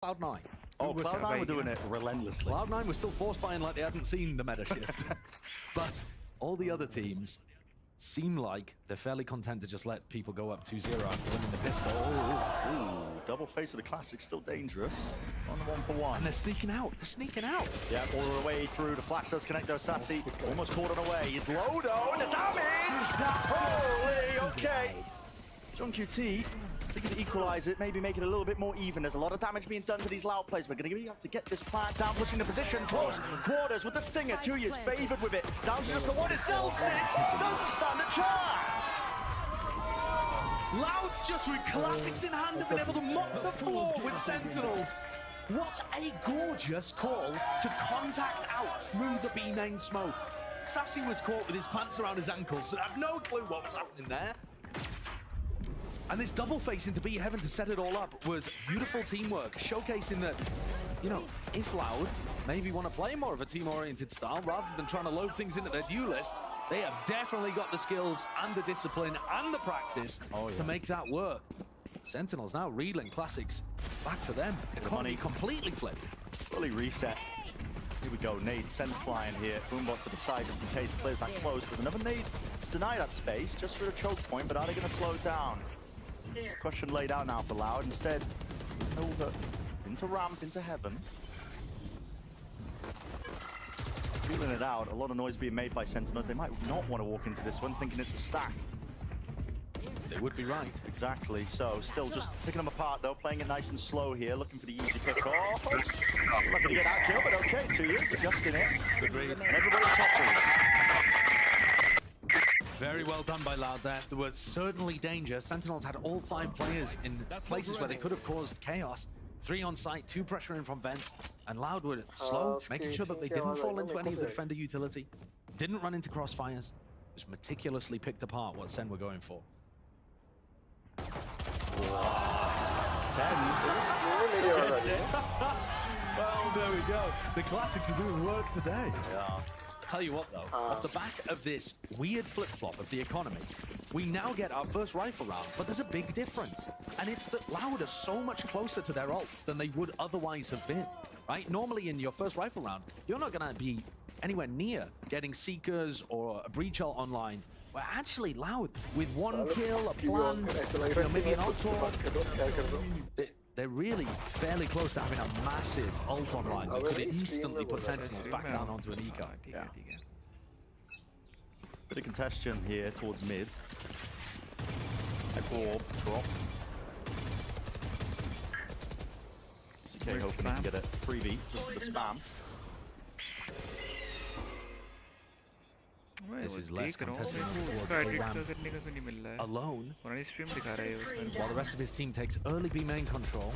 Cloud9. Oh, Cloud9 were doing it relentlessly. Cloud9 was still force buying like they hadn't seen the meta shift. But all the other teams seem like they're fairly content to just let people go up 2-0 after winning the pistol. Ooh, double face of the classic, still dangerous. On 1-for-1. And they're sneaking out. They're sneaking out. Yeah, all the way through. The flash does connect though. Sassy almost caught it away. He's low though, and the damage! Holy, okay. JohnQT seeking to equalize it, maybe make it a little bit more even. There's a lot of damage being done to these Loud players. We're going to have to get this plant down, pushing the position close. Quarters with the Stinger, 2 years favored with it. Down to just the one itself. Doesn't stand a chance. Louds just with classics in hand have been able to mop the floor with Sentinels. What a gorgeous call to contact out through the B main smoke. Sassy was caught with his pants around his ankles, so I have no clue what was happening there. And this double face into B Heaven to set it all up was beautiful teamwork, showcasing that, you know, if Loud maybe want to play more of a team-oriented style rather than trying to load things into their due list, they have definitely got the skills and the discipline and the practice to make that work. Sentinels now reeling, classics back for them. Economy completely flipped. Fully reset. Here we go, nade sends flying here. Boombot to the side just in case players that close. There's another nade to deny that space just for a choke point, but are they going to slow it down? Question laid out now for Loud. Instead, over into ramp, into Heaven. Feeling it out. A lot of noise being made by Sentinels. They might not want to walk into this one, thinking it's a stack. They would be right. Exactly. So, still just picking them apart, though. Playing it nice and slow here. Looking for the easy pick. Oh, not going to get that kill, but okay. 2 years. Adjusting it. Good read. Everybody topples. Very well done by Loud there. There was certainly danger. Sentinels had all 5 players in places where they could have caused chaos. 3 on site, 2 pressuring from vents, and Loud were slow, making sure that they didn't fall into any of the defender utility, didn't run into crossfires, just meticulously picked apart what Sen were going for. Tens. Well, there we go. The classics are doing work today. Yeah. Tell you what though, off the back of this weird flip-flop of the economy, we now get our first rifle round, but there's a big difference. And it's that Loud are so much closer to their ults than they would otherwise have been, right? Normally in your first rifle round, you're not gonna be anywhere near getting Seekers or a Breach ult online. Where actually Loud, with 1 kill, a plant, you know, maybe an auto, they're really fairly close to having a massive ult online that could instantly put Sentinels back down onto an eco. Yeah. Bit of congestion here towards mid. Orb dropped. QCK hoping he can get a freebie just for the spam. This is less contested towards the ramp alone, while the rest of his team takes early B main control.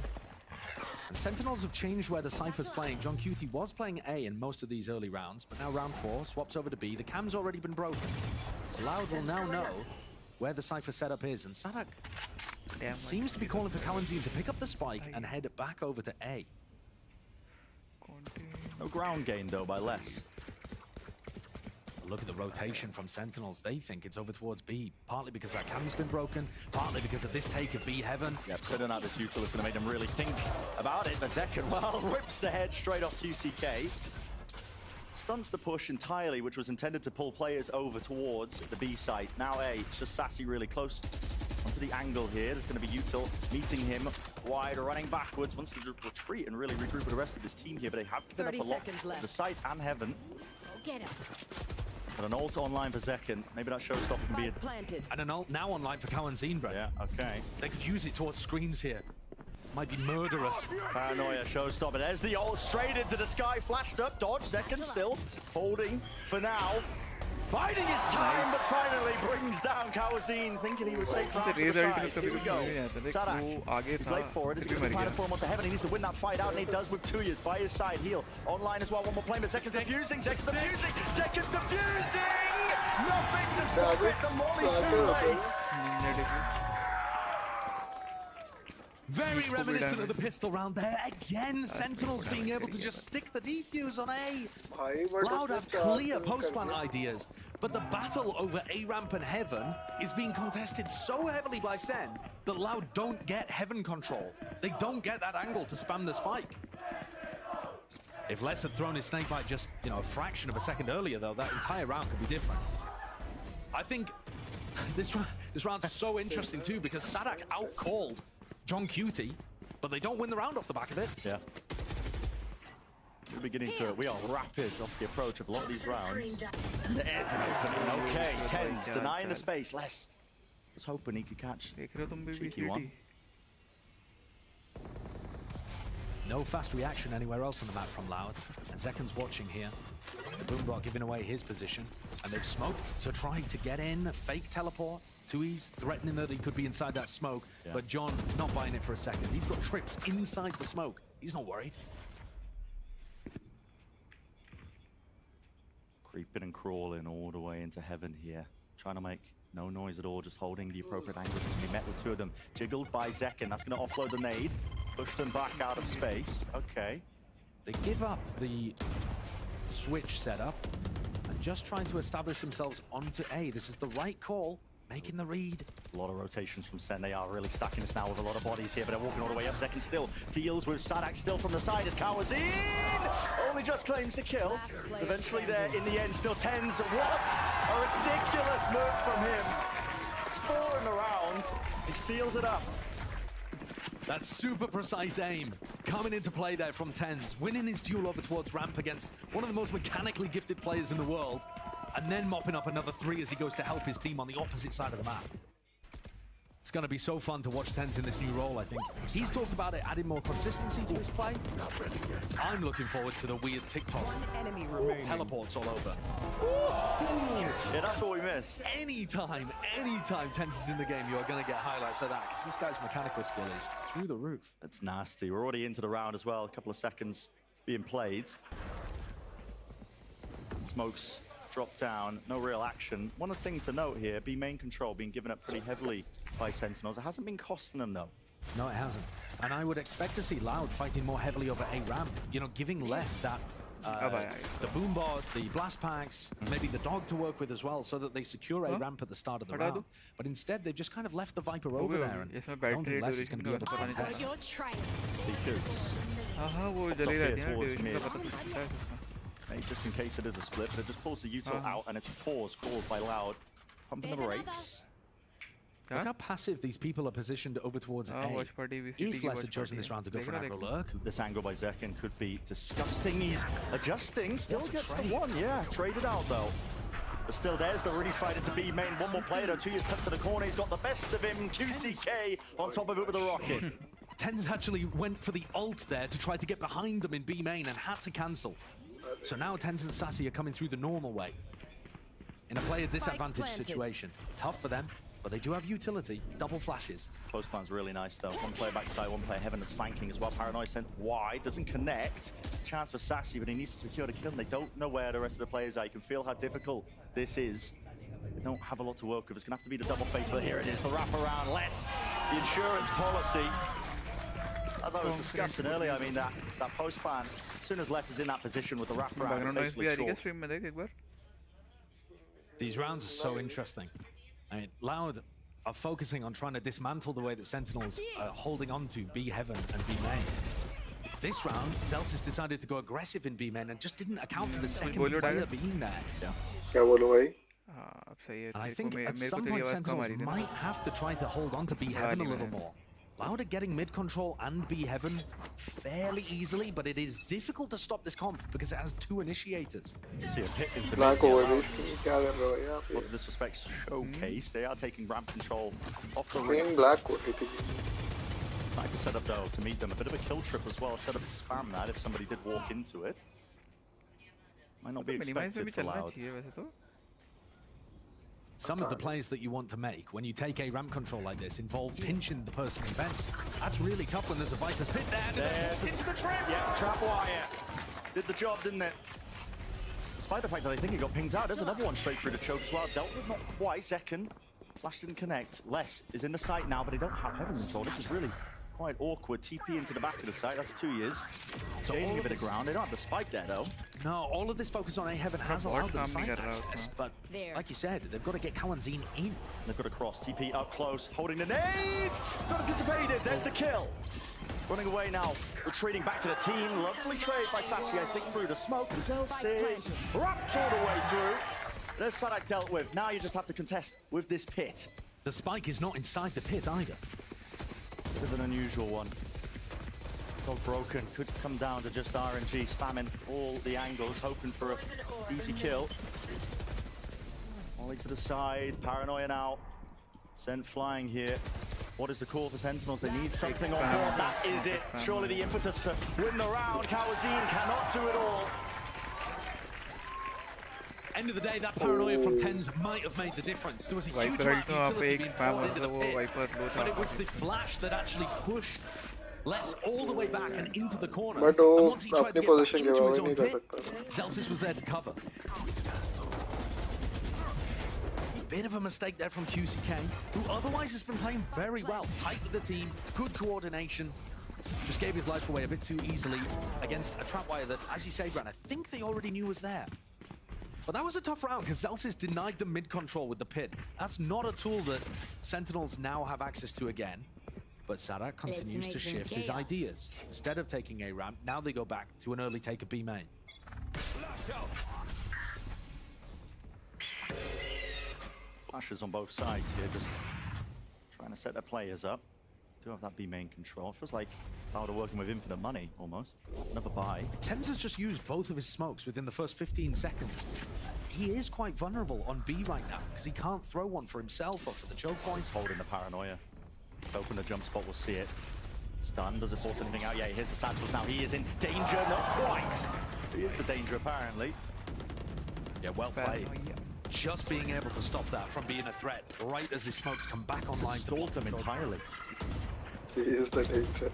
And Sentinels have changed where the Cypher's playing. JohnQT was playing A in most of these early rounds, but now round 4 swaps over to B. The cam's already been broken. So Loud will now know where the Cypher setup is, and Sadak seems to be calling for KnIGhTFuRy to pick up the spike and head back over to A. No ground gain though by less. Look at the rotation from Sentinels. They think it's over towards B, partly because that cam's been broken, partly because of this take of B Heaven. Yep, setting out this util is going to make them really think about it. But Zekken, well, rips the head straight off QCK. Stunts the push entirely, which was intended to pull players over towards the B site. Now A, it's just Sassy really close onto the angle here. There's going to be util meeting him wide, running backwards, wants to retreat and really regroup with the rest of his team here, but they have given up a lot of the site and Heaven. Get him. And an ult online for Zekken. Maybe that showstopper can be it. And an ult now online for KnIGhTFuRy, Brett. Yeah, okay. They could use it towards screens here. Might be murderous. Paranoia showstopper. There's the ult straight into the sky. Flashed up. Dodge. Zekken still holding for now. Biding his time, but finally brings down KnIGhTFuRy, thinking he was safe from the side. Here we go. Sadak. He's late for it. Is he going to plan for him onto Heaven? He needs to win that fight out, and he does with 2 years by his side. Heal online as well. One more play, but Zekken's defusing. Zekken's defusing. Zekken's defusing. Nothing to stop it. The molly too late. Very reminiscent of the pistol round there. Again, Sentinels being able to just stick the defuse on A. Loud have clear post-plant ideas, but the battle over A ramp and Heaven is being contested so heavily by Sen that Loud don't get Heaven control. They don't get that angle to spam the spike. If Les had thrown his snakebite just, a fraction of a second earlier, though, that entire round could be different. I think this round's so interesting, too, because Sadak out-called John Cutie, but they don't win the round off the back of it. Yeah. We are rapid off the approach of a lot of these rounds. There's an opening. Okay, Tens denying the space. Les was hoping he could catch a cheeky one. No fast reaction anywhere else on the map from Loud, and Zekan's watching here. The Boombot giving away his position, and they've smoked to try to get in, fake teleport. Tui's threatening that he could be inside that smoke, but John not buying it for a second. He's got trips inside the smoke. He's not worried. Creeping and crawling all the way into Heaven here. Trying to make no noise at all, just holding the appropriate angle. He met with two of them. Jiggled by Zekan. That's going to offload the nade. Push them back out of space. Okay. They give up the switch setup and just trying to establish themselves onto A. This is the right call. Making the read. A lot of rotations from Sen. They are really stacking this now with a lot of bodies here, but they're walking all the way up. Zekan still deals with Sadak still from the side as Cow was in. Only just claims the kill. Eventually there in the end, still Tens. What a ridiculous move from him. It's 4 in the round. He seals it up. That super precise aim coming into play there from Tens, winning his duel over towards ramp against one of the most mechanically gifted players in the world, and then mopping up another 3 as he goes to help his team on the opposite side of the map. It's going to be so fun to watch Tens in this new role, I think. He's talked about it adding more consistency to his play. I'm looking forward to the weird TikTok teleports all over. Yeah, that's what we missed. Anytime Tens is in the game, you are going to get highlights of that, because this guy's mechanical skill is through the roof. That's nasty. We're already into the round as well. A couple of seconds being played. Smokes drop down, no real action. One thing to note here, B main control being given up pretty heavily by Sentinels. It hasn't been costing them though. No, it hasn't. And I would expect to see Loud fighting more heavily over A ramp, giving less that the Boombot, the blast packs, maybe the dog to work with as well, so that they secure A ramp at the start of the round. But instead, they've just kind of left the Viper over there, and I don't think Les is going to be able to contest. Because just in case it is a split, but it just pulls the util out, and it's a pause called by Loud. Pumping the brakes. Look how passive these people are positioned over towards A. If Les had chosen this round to go for an aggro lurk. This angle by Zekan could be disgusting. He's adjusting, still gets the one. Yeah, traded out though. But still, there's the really fight into B main. One more player though, 2 years tucked to the corner. He's got the best of him. QCK on top of it with a rocket. Tens actually went for the ult there to try to get behind them in B main and had to cancel. So now Tens and Sassy are coming through the normal way. In a player disadvantage situation. Tough for them, but they do have utility. Double flashes. Close plan's really nice though. One player backside, one player Heaven is flanking as well. Paranoid sent wide, doesn't connect. Chance for Sassy, but he needs to secure the kill. And they don't know where the rest of the players are. You can feel how difficult this is. They don't have a lot to work with. It's gonna have to be the double face, but here it is, the wraparound. Les, the insurance policy. As I was discussing earlier, I mean, that post plan, as soon as Les is in that position with the wraparound, it's basically short. These rounds are so interesting. I mean, Loud are focusing on trying to dismantle the way that Sentinels are holding on to B Heaven and B main. This round, Celsius decided to go aggressive in B main and just didn't account for the second player being there. And I think at some point Sentinels might have to try to hold on to B Heaven a little more. Loud are getting mid control and B Heaven fairly easily, but it is difficult to stop this comp because it has 2 initiators. See a hit into what this respects showcase. They are taking ramp control off the ring. Sniper setup though to meet them. A bit of a kill trip as well. Set up to spam that if somebody did walk into it. Might not be expected for Loud. Some of the plays that you want to make when you take a ramp control like this involve pinching the person in vents. That's really tough when there's a Viper's pit there. Into the trap! Yeah, trap wire. Did the job, didn't it? Despite the fact that I think he got pinged out, there's another one straight through the choke as well. Dealt with not quite. Second. Flash didn't connect. Les is in the site now, but they don't have Heaven control. This is really quite awkward. TP into the back of the site, that's 2 years. So Gaining all a of bit of this- ground. They don't have the spike there though. No, all of this focus on A Heaven has But allowed what them coming site around, access, huh? but There. like you said, they've got to get Kawanzin in. They've got a cross. TP up close, holding the nade. Not anticipated. There's the kill. Running away now, retreating back to the team. Lovely trade by Sassy, I think, through the smoke. And Zelsis wrapped all the way through. There's Sadak dealt with. Now you just have to contest with this pit. The spike is not inside the pit either. Bit of an unusual one. Dog broken, could come down to just RNG, spamming all the angles, hoping for an easy kill. Ollie to the side, Paranoia now. Sent flying here. What is the call for Sentinels? They need something on board. That is it. Surely the impetus to win the round. Kawazin cannot do it all. End of the day, that paranoia from Tens might have made the difference. There was a huge Viper amount of also utility up, being एक poured into the वो pit, Viper low but it था। was the flash that actually pushed Les all the way back and into the corner. But And वो once he tried to अपनी get back position के into his बाहर own नहीं कर pit, सकता। Zelsis was there to cover. Bit of a mistake there from QCK, who otherwise has been playing very well. Tight with the team, good coordination. Just gave his life away a bit too easily against a trapwire that, as you say, Gran, I think they already knew was there. But that was a tough round because Zelsis denied the mid control with the pit. That's not a tool that Sentinels now have access to again. But Sadak continues to make them shift his chaos. ideas. Instead of taking A ramp, now they go back to an early take of B main. Flashes on both sides here, just trying to set their players up. Do have that B main control. Feels like Cloud are working with infinite money, almost. Another buy. Tens has just used both of his smokes within the first 15 seconds. He is quite vulnerable on B right now because he can't throw one for himself or for the choke point. Holding the paranoia. Open the jump spot, we'll see it. Stun, does it force anything out? Yeah, here's the satchels now. He is in danger, not quite. He is the danger, apparently. Yeah, well played. Paranoia. Just being able to stop that from being a threat right as his smokes come back online to Stalled block them the choke. entirely. He is the danger.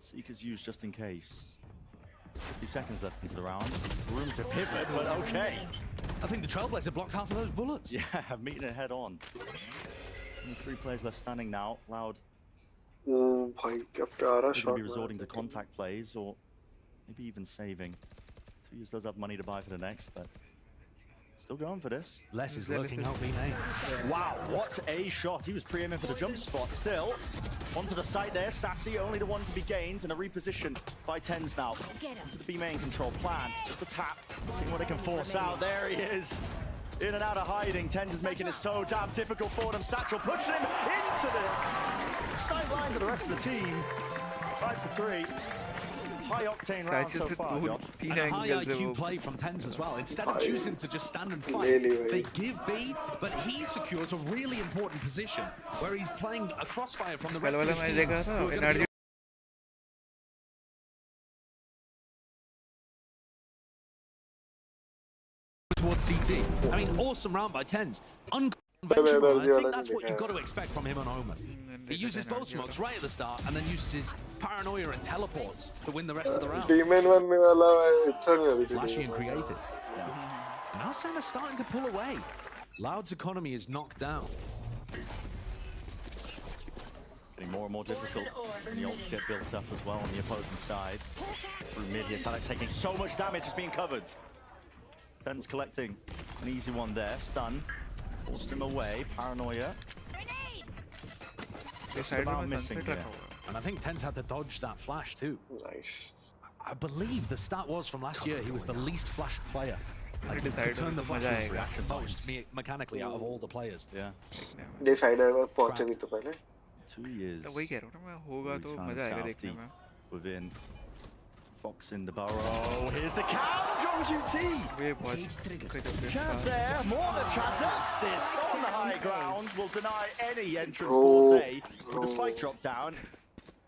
Seeker's used just in case. 50 seconds left into the round. Room to pivot, but okay. I think the Trailblazer blocked half of those bullets. Yeah, meeting it head on. Only 3 players left standing now. Loud Oh, भाई क्या प्यारा could shot be मारा resorting to था। contact plays or maybe even saving. 2 years does have money to buy for the next, but still going for this. Les is Zellis lurking is- out B main. Wow, what a shot. He was pre-aiming for the jump spot still. Onto the site there, Sassy, only the one to be gained, and a reposition by Tens now. Get him. To the B main control plant, just a tap, seeing what they can force out. There he is. In and out of hiding. Tens is making it so damn difficult for them. Satchel pushing him into the sidelines of the rest of the team. 5 for 3. High octane round so Satchel से far, दो Josh. तीन And a high angles से IQ वो play from Tens as well. Instead of Aye. choosing to just stand and fight, Really, they really. give B, but he secures a really important position where he's playing a crossfire from the rest कल of वाला his match team. देखा था who are gonna be energy towards CT. I mean, awesome round by Tens. Unconventional. I think that's what you've got to expect from him on Homer. He uses both smokes right at the start and then uses his paranoia and teleports to win the rest of the round. Demon बनने वाला है, इच्छा नहीं होती थी Flashy and demon बनने। creative. Now Senna's starting to pull away. Loud's economy is knocked down. Getting more and more difficult. And the ults get built up as well on the opposing side. Through mid here, Sadek's taking so much damage, it's being covered. Tens collecting an easy one there. Stun. Forced him away. Paranoia. के side about में missing sunset here. रखा हुआ And I think Tens had to dodge that flash too. Nice. I believe the stat was from last year, he was the least flashed player. Like, he Decided could turn the तो मजा flashes आएगा। most mechanically out of all the players. Yeah. Decider अगर पहुंचे भी तो पहले। 2 years. तो वही कह रहा हूँ ना मैं होगा He's तो found मजा आएगा himself देखने deep में within. Fox in the burrow. Here's the count on QT. ये बहुत Chance there. More than chance. Assist on the high ground. Will deny any entrance Oh. towards A. With the spike drop down.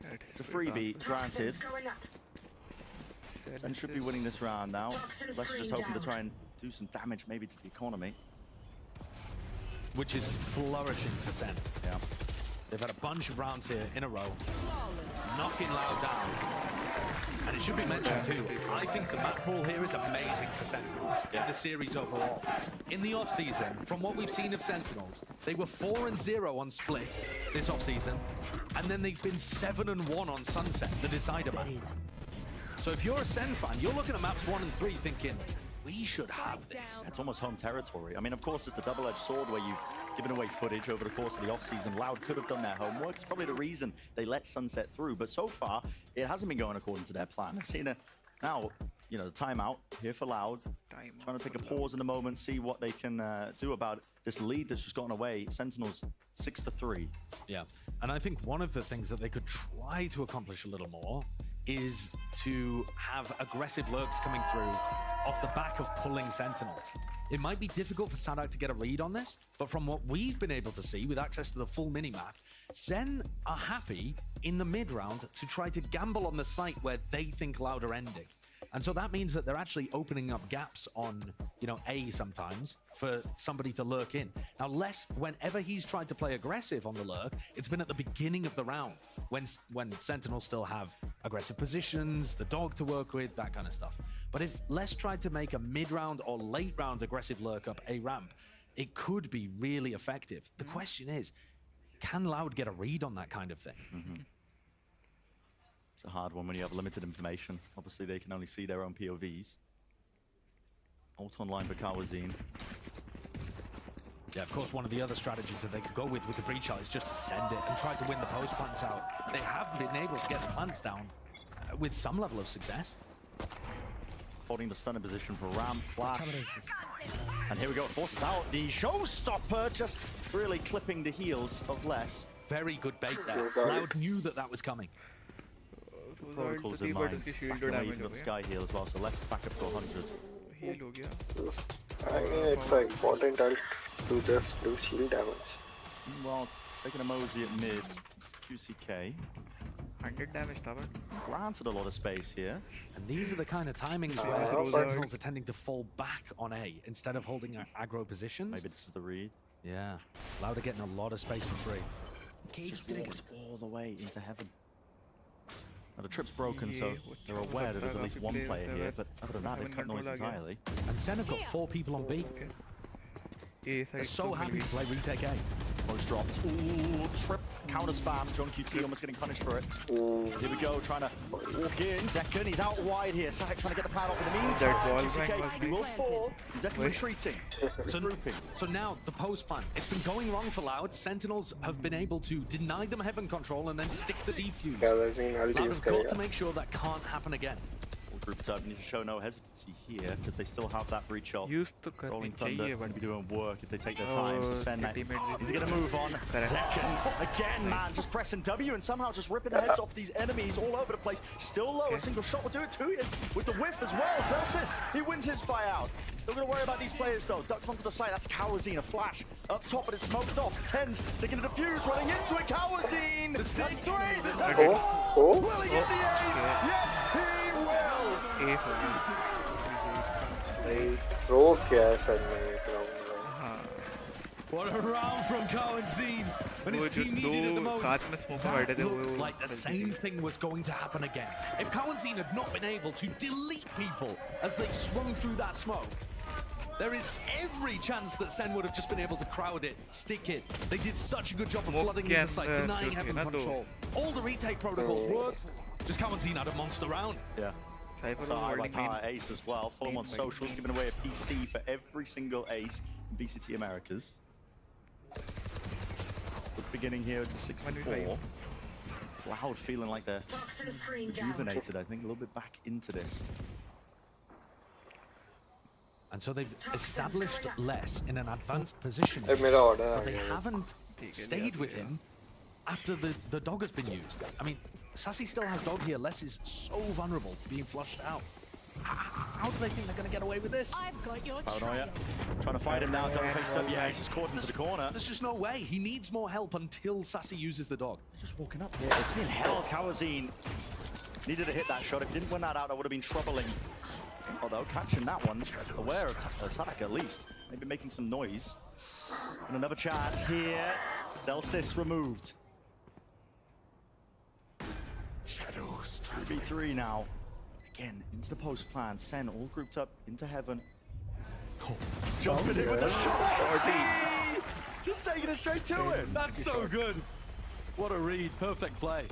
It's It's a freebie, granted. Sen should be winning this round now. Let's just hoping to try and do some damage maybe to the economy. Which is flourishing for Sen. Yeah. They've had a bunch of rounds here in a row. Knocking Loud down. And it should be mentioned too, I think the map pool here is amazing for Sentinels in the series overall. In the off-season, from what we've seen of Sentinels, they were 4-0 on Split this off-season, and then they've been 7-1 on Sunset, the decider map. So if you're a Sen fan, you're looking at maps 1 and 3 thinking, we should have this. It's almost home territory. I mean, of course, it's the double-edged sword where you've given away footage over the course of the off-season. Loud could have done their homework. It's probably the reason they let Sunset through. But so far, it hasn't been going according to their plan. I've seen now, you know, the timeout here for Loud. Trying to take a pause in the moment, see what they can do about this lead that's just gotten away. Sentinels 6-3. Yeah, and I think one of the things that they could try to accomplish a little more is to have aggressive lurks coming through off the back of pulling Sentinels. It might be difficult for Sadak to get a read on this, but from what we've been able to see with access to the full mini-map, Sen are happy in the mid-round to try to gamble on the site where they think Loud are ending. And so that means that they're actually opening up gaps on, you know, A sometimes for somebody to lurk in. Now, Les, whenever he's tried to play aggressive on the lurk, it's been at the beginning of the round when Sentinels still have aggressive positions, the dog to work with, that kind of stuff. But if Les tried to make a mid-round or late-round aggressive lurk up a ramp, it could be really effective. The question is, can Loud get a read on that kind of thing? It's a hard one when you have limited information. Obviously, they can only see their own POVs. Ult online for Kawazine. Yeah, of course, one of the other strategies that they could go with the breach shot is just to send it and try to win the post plants out. They haven't been able to get the plants down with some level of success. Holding the stunning position for Ram, Flash. And here we go, it forces out the showstopper, just really clipping the heels of Les. Very good bait there. Loud knew that that was coming. Protocols in mind. Back away, you've got the Sky heal as well, so Les back up to 100. Heal हो गया. I mean, it's an important ult to just do shield damage. Well, taking a mosey at mid, it's QCK. 100 damage था but. Granted a lot of space here. And these are the kind of timings where Sentinels are tending to fall back on A instead of holding aggro positions. Maybe this is the read. Yeah, Loud are getting a lot of space for free. Just walked all the way into heaven. Now the trip's broken, so they're aware that there's at least one player here, but other than that, they've cut noise entirely. And Sen have got 4 people on B. They're so happy to play retake A. Close dropped. Ooh, trip, counter spam. John QT almost getting punished for it. Here we go, trying to walk in. Zekken, he's out wide here. Sadak trying to get the plan off in the meantime. QCK, he will fall. Zekken retreating. So now, the post plan. It's been going wrong for Loud. Sentinels have been able to deny them heaven control and then stick the defuse. Loud have got to make sure that can't happen again. Group up need to show no hesitancy here because they still have that breach shot. Rolling Thunder going to be doing work if they take their time. So send that. He's going to move on. Zekken again, man, just pressing W and somehow just ripping the heads off these enemies all over the place. Still low, a single shot will do it too. With the whiff as well. Celsius, he wins his fight out. Still going to worry about these players though. Ducked onto the side. That's Kawazine, a flash up top, but it's smoked off. Tens sticking to the fuse, running into it. Kawazine. That's 3. That's 4. Will he get the ace? Yes, he will. Throw क्या है sir में What a round from Kawazine when his team needed it the most. That looked like the same thing was going to happen again. If Kawazine had not been able to delete people as they swung through that smoke, there is every chance that Sen would have just been able to crowd it, stick it. They did such a good job of flooding the site, denying heaven control. All the retake protocols worked. Just Kawazine had a monster round. Yeah. So I like Power Ace as well. Follow him on socials, giving away a PC for every single ace in VCT Americas. The beginning here at 6-4. Loud feeling like they're rejuvenated, I think, a little bit back into this. And so they've established Les in an advanced position, but they haven't stayed with him after the dog has been used. I mean, Sassy still has dog here. Les is so vulnerable to being flushed out. How do they think they're going to get away with this? I've got your Paranoia. Trying to fight him now. Double face W. Yeah, he's just caught into the corner. There's just no way. He needs more help until Sassy uses the dog. They're just walking up here. It's been held. Kawazine needed to hit that shot. If he didn't win that out, that would have been troubling. Although catching that one, aware of Sadak at least. Maybe making some noise. And another chance here. Celsius removed. 3v3 now. Again, into the post plan. Sen all grouped up into heaven. Oh, jumping in with a shot. Just taking it straight to him. That's so good. What a read. Perfect play.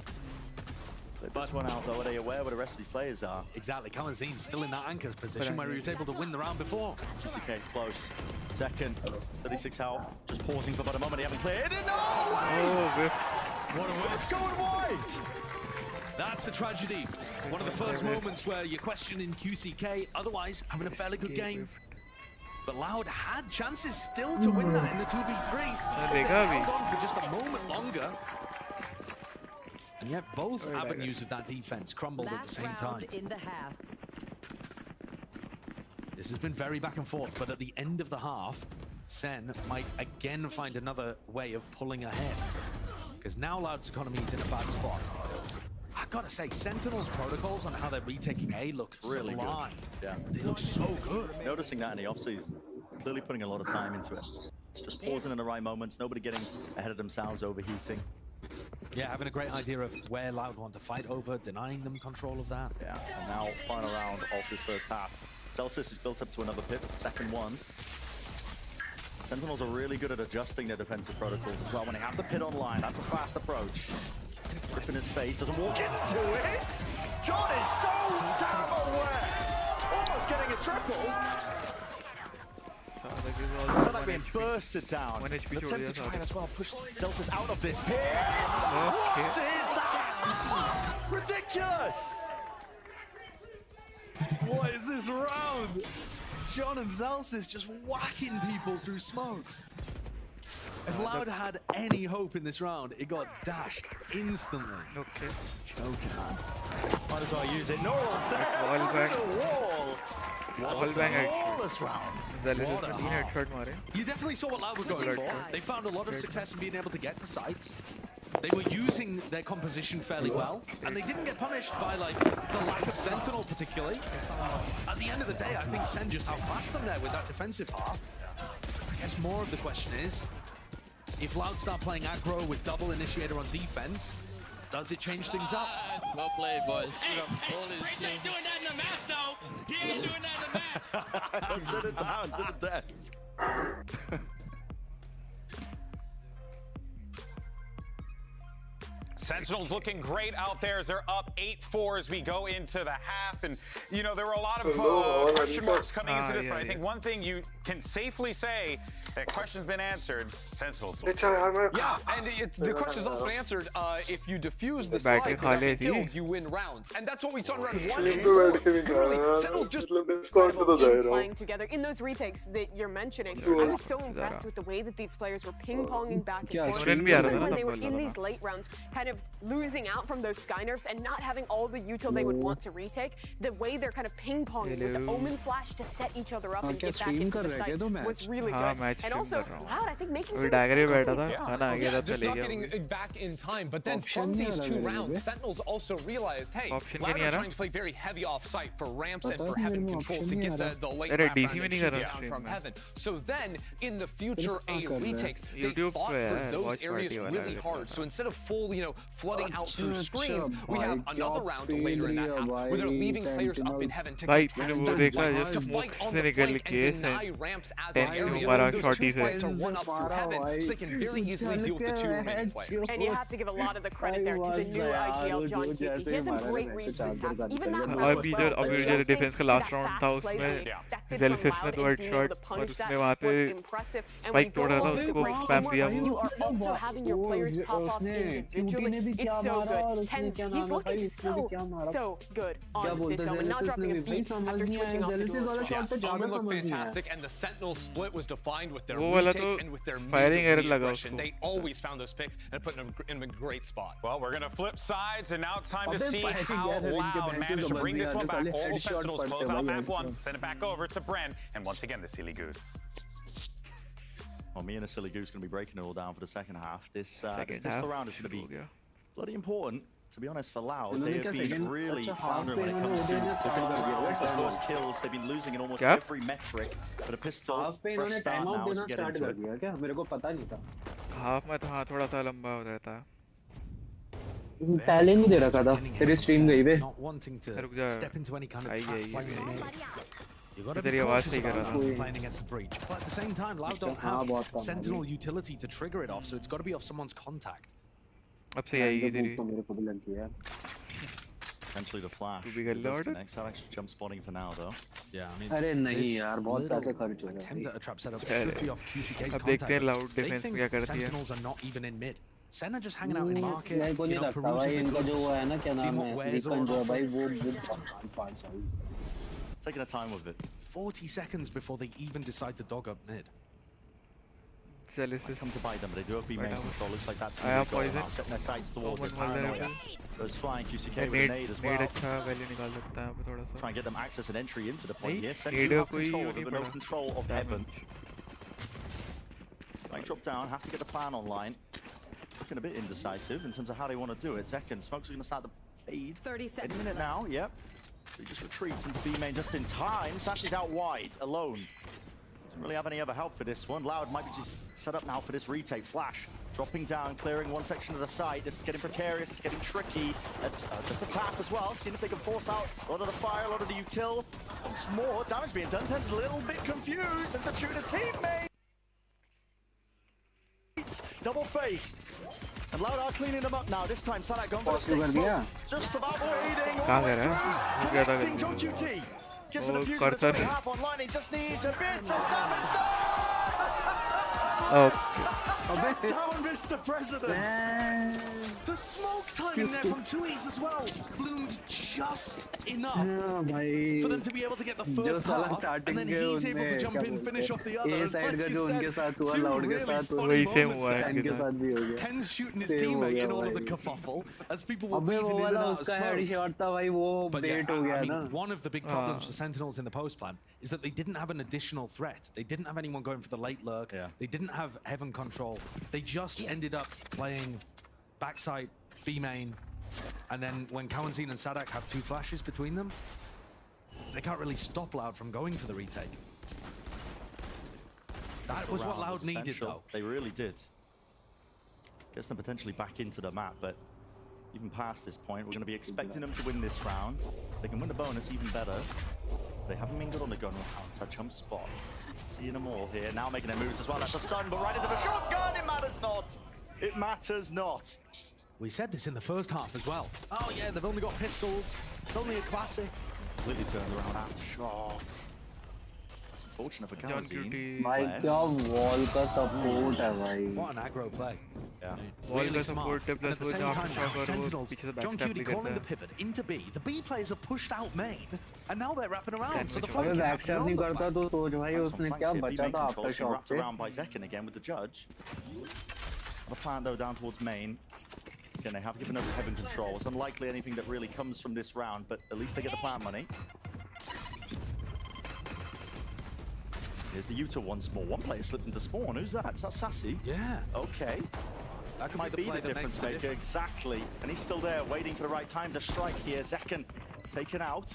This one out though. Are they aware where the rest of these players are? Exactly. Kalazin's still in that anchor's position where he was able to win the round before. GCK close. Second, 36 health. Just pausing for about a moment. They haven't cleared it. No way! What a win. It's going wide. That's a tragedy. One of the first moments where you're questioning QCK, otherwise having a fairly good game. But Loud had chances still to win that in the 2v3. They held on for just a moment longer. And yet both avenues of that defense crumbled at the same time. In the half. This has been very back and forth, but at the end of the half, Sen might again find another way of pulling ahead. Because now Loud's economy is in a bad spot. I gotta say, Sentinel's protocols on how they're retaking A look really sublime. good. Yeah. They look so good. Noticing that in the offseason. Clearly putting a lot of time into it. Just pausing in the right moments, nobody getting ahead of themselves, overheating. Yeah, having a great idea of where Loud want to fight over, denying them control of that. Yeah, and now final round of this first half. Celsius is built up to another pip, second one. Sentinels are really good at adjusting their defensive protocols as well. When they have the pit online, that's a fast approach. Grip in his face, doesn't walk into it! John is so damn aware! Almost getting a triple! So like being bursted down. An attempt to try and as well push Celsius out of this pit! What is that? Ridiculous! What is this round? John and Celsius just whacking people through smokes. If Loud had any hope in this round, it got dashed instantly. Okay. Choking on. Might as well use it. No one there! Through the wall! What's this round? You definitely saw what Loud were going for. They found a lot of success in being able to get to sites. They were using their composition fairly well, and they didn't get punished by like the lack of Sentinel particularly. At the end of the day, I think Sen just outclassed them there with that defensive half. I guess more of the question is, if Loud start playing aggro with double initiator on defense, does it change things up? Well played, boys. Hey, Breach ain't doing that in the match, though. He ain't doing that in the match. Sit it down to the desk. Sentinels looking great out there as they're up 8-4 as we go into the half. And, you know, there were a lot of question marks coming into this, but I think one thing you can safely say, that question's been answered. Sentinels. Yeah, and the question's also been answered. If you defuse the spike without getting killed, you win rounds. And that's what we saw in round 1 and 4. Really, Sentinels just playing together in those retakes that you're mentioning. I was so impressed with the way that these players were ping-ponging back and forth. Even when they were in these late rounds, kind of losing out from those sky nerfs and not having all the util they would want to retake, the way they're kind of ping-ponging with the Omen Flash to set each other up and get back into the site was really good. And also, Loud, I think making some just not getting back in time. But then from these 2 rounds, Sentinels also realized, hey, Loud are trying to play very heavy off-site for ramps and for heaven control to get the late wrap down from heaven. So then, in the future A retakes, they fought for those areas really hard. So instead of full, you know, flooding out through screens, we have another round later in that half where they're leaving players up in heaven to contest that, to fight on the flank and deny ramps as an area. Those 2 fights are one up through heaven, so they can very easily deal with the 2 remaining players. And you have to give a lot of the credit there to the new IGL John Kiki. He had some great reads this half. Even that round was well. Defence का last round था उसमें जेलिसिस ने तो headshot और उसने वहां पे spike तोड़ा था उसको स्पैम दिया वो You are also having your players pop off individually. It's so good. Tense, he's looking so good on this Omen, not dropping a beat after switching off the duelist. Omen looked fantastic, and the Sentinel split was defined with their वो वाला तो and with their firing error लगा aggression. They always found those picks and put them in a great spot. Well, we're going to flip sides, and now it's time to see how Loud managed to bring this one back. All Sentinels close out map 1, send it back over to Bren, and once again, the Silly Goose. Well, me and the Silly Goose going to be breaking it all down for the second half. This pistol round is going to be bloody important. To be honest, for Loud, they have been really floundering when it comes to the first kills. They've been losing in almost every metric. But a pistol, fresh start now as we get into it. Half में तो हाँ थोड़ा सा लंबा हो जाता है पहले नहीं दे रखा था तेरी स्ट्रीम गई बे Not wanting to रुक जा step into any kind of I trap गई like they made. You got to तेरी be आवाज cautious सही कर about रहा था playing against a breach, but at the same time, Loud don't हाँ, बहुत have कम है Sentinel अभी। utility to trigger it off, so it's got to be off someone's contact. अब सही आएगी तेरी तो मेरे को भी लग गया Potentially the flash. तू भी कर ले order? Next, I'll actually jump spotting for now though. Yeah, I mean, अरे नहीं this यार बहुत पैसे little खर्च हो attempt गए at a trap setup should be off QCK's अब देखते हैं contact. Loud They defense think क्या करती है Sentinels are not even in mid. Sen are just hanging out in market, मेरे को you नहीं know, लगता भाई perusing the इनका जो goods, वो है ना क्या seeing नाम what है wares are रिकन on जो है भाई offer. वो पाँच Taking the time with it. 40 seconds before they even decide to dog up mid. चल इससे Come to buy them, but they do have B-main control. Looks like that's I have going poison. now. Setting their sights towards Omen it. वाला Paranoia. है Goes flying QCK with a nade nade as nade well. अच्छा value निकाल सकता है यहाँ पे थोड़ा सा Try and get them access and entry into the point नहीं, here. Sen Ned do have कोई control, नहीं but no पड़ा। control of heaven. Right, drop down, have to get the plan online. Looking a bit indecisive in terms of how they want to do it. Second, Smokes are going to start the fade. 30 Any seconds minute now, yep. So he just retreats into B-main just in time. Sash is out wide, alone. Doesn't really have any other help for this one. Loud might be just set up now for this retake. Flash dropping down, clearing one section of the site. This is getting precarious, it's getting tricky. Just a tap as well, seeing if they can force out a lot of the fire, a lot of the util. Once more, damage being done. Ten's a little bit confused. And Tatsuna's teammate. Double-faced. And Loud are cleaning them up now. This time, Sadak going for the stick smoke. Just about waiting. कहाँ गया है? Connecting John QT. Gives it a few minutes cursor. we have online. He just needs a bit of damage done. Okay. Down, Mr. President. The smoke timing there from Tui's as well bloomed just enough हाँ भाई for them to be able to get the जो first साला half, starting and then के he's able उनमें to jump क्या in, बोलते finish off the other. हैं ए And side का like जो you उनके said, साथ हुआ two लाउड के really साथ हुआ funny वही same moments हुआ है there. इनके साथ भी हो गया Ten's shooting his Same हो teammate गया in all of the भाई। kerfuffle as people were अबे weaving वो in and वाला out of उसका smoke. हेडशॉट था भाई वो But बेट yeah, हो गया I ना mean, one of the big problems for Sentinels in the post plan is that they didn't have an additional threat. They didn't have anyone going for the late lurk. Yeah. They didn't have heaven control. They just ended up playing backside, B main, and then when Kawanzine and Sadak have two flashes between them, they can't really stop Loud from going for the retake. That was what Round Loud was needed, essential. though. They really did. Gets them potentially back into the map, but even past this point, we're going to be expecting them to win this round. If they can win the bonus, even better. They haven't been good on the gun rounds. That jump spot. Seeing them all here. Now making their moves as well. That's a stun, but right into the shotgun. It matters not. It matters not. We said this in the first half as well. Oh yeah, they've only got pistols. It's only a classic. Completely turned around after shock. Unfortunate for John Karazine. QT भाई क्या wall का support है भाई What an aggro play. Yeah. Wall Really का smart. Support है And plus at the वो same जहाँ time, shot और वो Sentinels, पीछे से John बैकस्टैप Cutie भी calling the करता है pivot into B. The B players are pushed out main, and now they're wrapping around. So the अबे flank अबे is back happening step on नहीं the करता flank. तो सोच भाई Some उसने flanks क्या here. बचा B-main था control after being shot wrapped से around by Zekken again with the judge. The plan though down towards main. Again, they have given over heaven control. It's unlikely anything that really comes from this round, but at least they get the plan money. Here's the Utah once more. One player slipped into spawn. Who's that? Is that Sassy? Yeah, Okay. that could Might be be the play the that difference makes the maker, difference. exactly. And he's still there, waiting for the right time to strike here. Zekken taken out.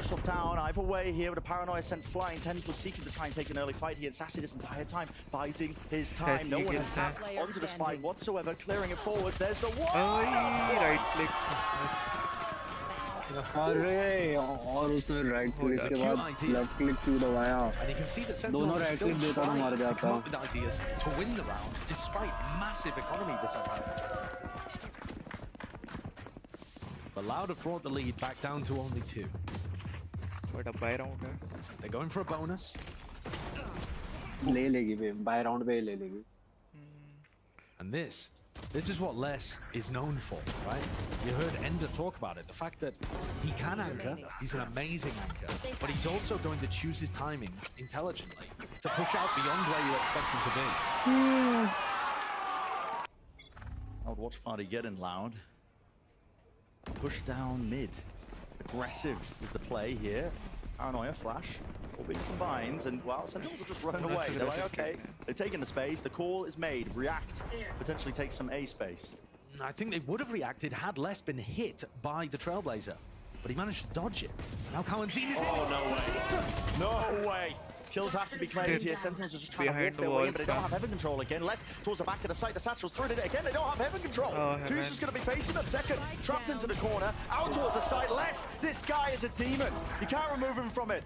Shot down, either way here with a Paranoia sent flying. Tens was seeking to try and take an early fight here. And Sassy this entire time, biding his time. No one has tapped onto the spike whatsoever, clearing it forwards. There's the one! Right click अरे और उसने right click के बाद left click क्यों दबाया And you can see that दोनों Sentinels are right still click देता तो trying मर to जाता come up with ideas to win the round, despite massive economy disadvantages. But Loud have brought the lead back down to only 2. But अब bye round है They're going for a bonus. ले लेगी बे bye round पे ले लेगी And this is what Les is known for, right? You heard Ender talk about it. The fact that he can anchor, he's an amazing anchor, but he's also going to choose his timings intelligently to push out beyond where you expect him to be. Old Watchparty getting loud. Push down mid. Aggressive is the play here. Paranoia flash. All being combined, and well, Sentinels are just running away. They're like, okay, they're taking the space. The call is made. React potentially takes some A space. I think they would have reacted had Les been hit by the Trailblazer, but he managed to dodge it. Now Kawanzine is in. Oh, no way. Sees them. No way. Kills have to be claimed here. Sentinels are just trying to walk their way in, but they don't have heaven control again. Less towards the back of the site. The Satchel's thrown it again. They don't have heaven control. Two's just going to be facing them. Second, trapped into the corner. Out towards the side. Less. This guy is a demon. You can't remove him from it.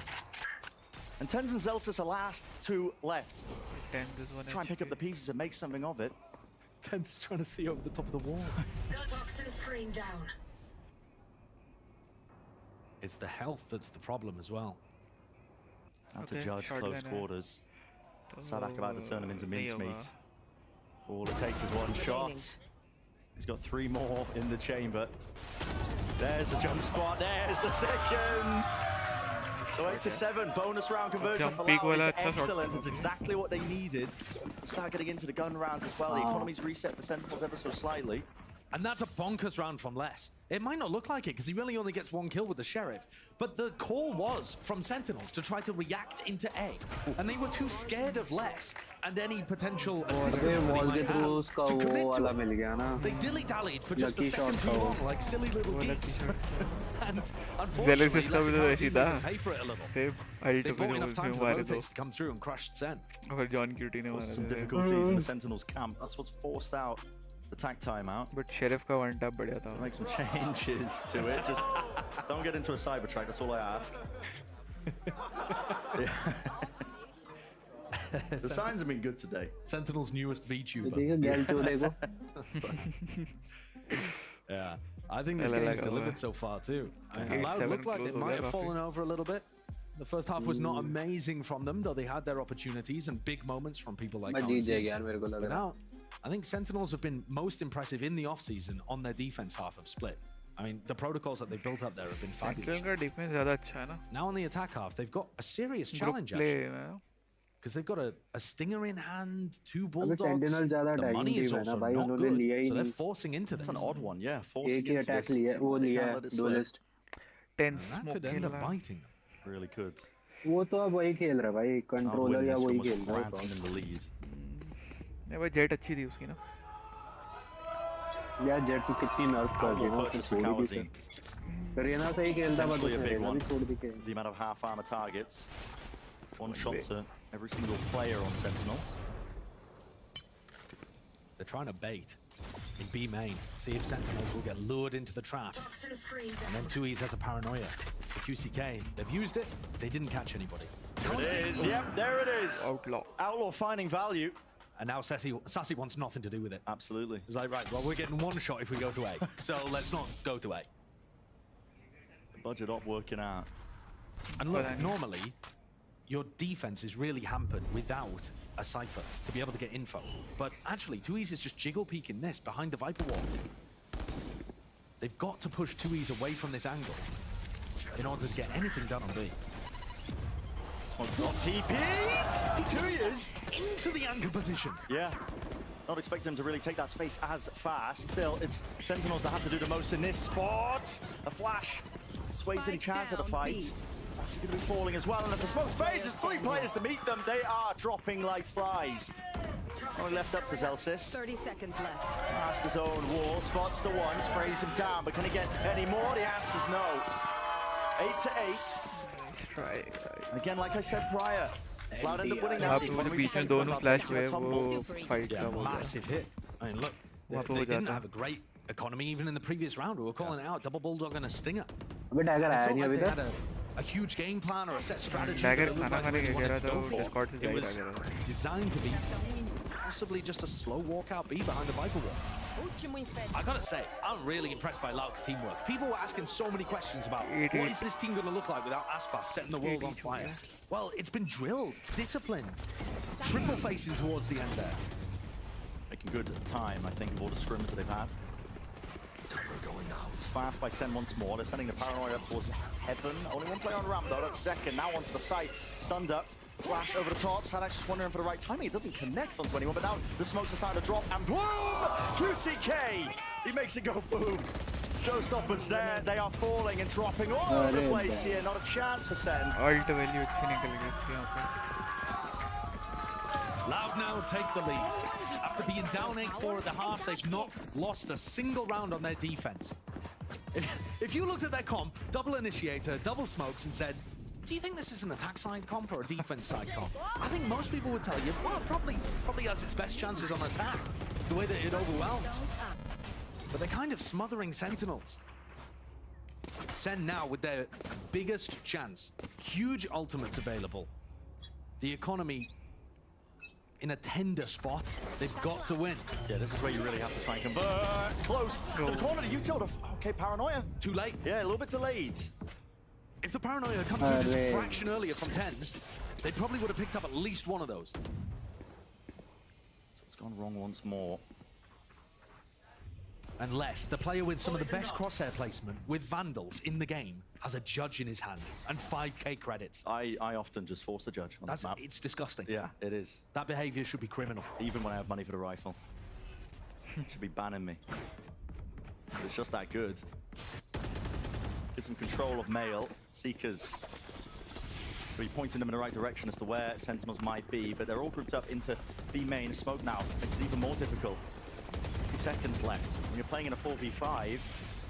And Tens and Zelsis are last two left. Try and pick up the pieces and make something of it. Tens is trying to see over the top of the wall. Toxin screen down. It's the health that's the problem as well. Had to judge close quarters. Sadak about to turn him into mincemeat. All it takes is one shot. He's got 3 more in the chamber. There's the jump spot. There's the second. So 8-7, bonus round conversion for Lau is excellent. It's exactly what they needed. Start getting into the gun rounds as well. The economy's reset for Sentinels ever so slightly. And that's a bonkers round from Les. It might not look like it because he really only gets 1 kill with the Sheriff, but the call was from Sentinels to try to react into A, and they were too scared of Les and any potential assistance that he might have to commit to it. They dilly-dallied for just a second too long, like silly little geeks. And unfortunately, Les can't even pay for it a little. They bought enough time for the rotates to come through and crushed Sen. Some difficulties in the Sentinels camp. That's what's forced out the tag timeout. But Sheriff ka one tap badhiya tha. Make some changes to it. Just don't get into a cyber track. That's all I ask. The signs have been good today. Sentinel's newest VTuber. Yeah, I think this game's delivered so far too. It looked like they might have fallen over a little bit. The first half was not amazing from them, though they had their opportunities and big moments from people like But now, I think Sentinels have been most impressive in the off-season on their defense half of Split. I mean, the protocols that they've built up there have been fabulous. Now on the attack half, they've got a serious challenge, actually. Because they've got a Stinger in hand, 2 Bulldogs. The money is also not good, so they're forcing into this. That's an odd one, yeah. Forcing into this. That could end up biting them. Really could. वो तो अब वही खेल रहा है भाई controller या वही खेल रहा है नहीं भाई जेट अच्छी थी उसकी ना यार जेट को कितनी नर्फ कर दी ना उसने छोड़ दी थी रेना सही खेलता बट उसने रेना भी छोड़ दी के the amount of half armor targets, 1 shot to every single player on Sentinels. They're trying to bait in B main, see if Sentinels will get lured into the trap. And then 2E's has a paranoia. The QCK, they've used it, they didn't catch anybody. There it is, yep, there it is. Outlaw finding value. And now Sassy wants nothing to do with it. Absolutely. It's like, right, well, we're getting 1 shot if we go to A. So let's not go to A. The budget op working out. And look, normally, your defense is really hampered without a Cypher to be able to get info. But actually, 2E's is just jiggle peeking this behind the Viper wall. They've got to push 2E's away from this angle in order to get anything done on B. Not TP'd! 2 years into the anchor position. Yeah. Not expecting him to really take that space as fast. Still, it's Sentinels that have to do the most in this spot. A flash. Sway's any chance of the fight. Sassy going to be falling as well. And as the smoke fades, there's 3 players to meet them. They are dropping like flies. Only left up to Zelsis. 30 seconds left. Past his own wall, spots the 1, sprays him down. But can he get any more? The answer's no. 8-8. Again, like I said prior, Cloud ended up winning that. Massive hit. I mean, look, they didn't have a great economy even in the previous round. We were calling it out, double Bulldog and a Stinger. It's not like they had a huge game plan or a set strategy that it looked like they wanted to go for. It was designed to be possibly just a slow walkout B behind the Viper wall. I gotta say, I'm really impressed by Lauk's teamwork. People were asking so many questions about what is this team gonna look like without Aspas setting the world on fire? Well, it's been drilled, disciplined, triple facing towards the end there. Making good time, I think, of all the scrims that they've had. Fast by Sen once more. They're sending the paranoia up towards heaven. Only 1 player on ramp though, that's second. Now onto the site, stunned up. Flash over the top. Sadak's just wondering for the right timing. It doesn't connect onto anyone, but now the smoke's decided to drop and boom! QCK! He makes it go boom. Showstoppers there. They are falling and dropping all over the place here. Not a chance for Sen. Loud now take the lead. After being down 8-4 at the half, they've not lost a single round on their defense. If you looked at their comp, double initiator, double smokes, and said, Do you think this is an attack side comp or a defense side comp? I think most people would tell you, well, it probably has its best chances on attack, the way that it overwhelms. But they're kind of smothering Sentinels. Sen now with their biggest chance. Huge ultimates available. The economy in a tender spot. They've got to win. Yeah, this is where you really have to try and convert. It's close to the corner. You told her, okay, Paranoia. Too late. Yeah, a little bit delayed. If the Paranoia had come through just a fraction earlier from 10s, they probably would have picked up at least one of those. So it's gone wrong once more. Unless the player with some of the best crosshair placement with Vandals in the game has a judge in his hand and 5k credits. I often just force the judge on this map. It's disgusting. Yeah, it is. That behavior should be criminal. Even when I have money for the rifle. Should be banning me. But it's just that good. Gives them control of Mail. Seekers. Really pointing them in the right direction as to where Sentinels might be, but they're all grouped up into B main. Smoke now makes it even more difficult. 50 seconds left. When you're playing in a 4v5,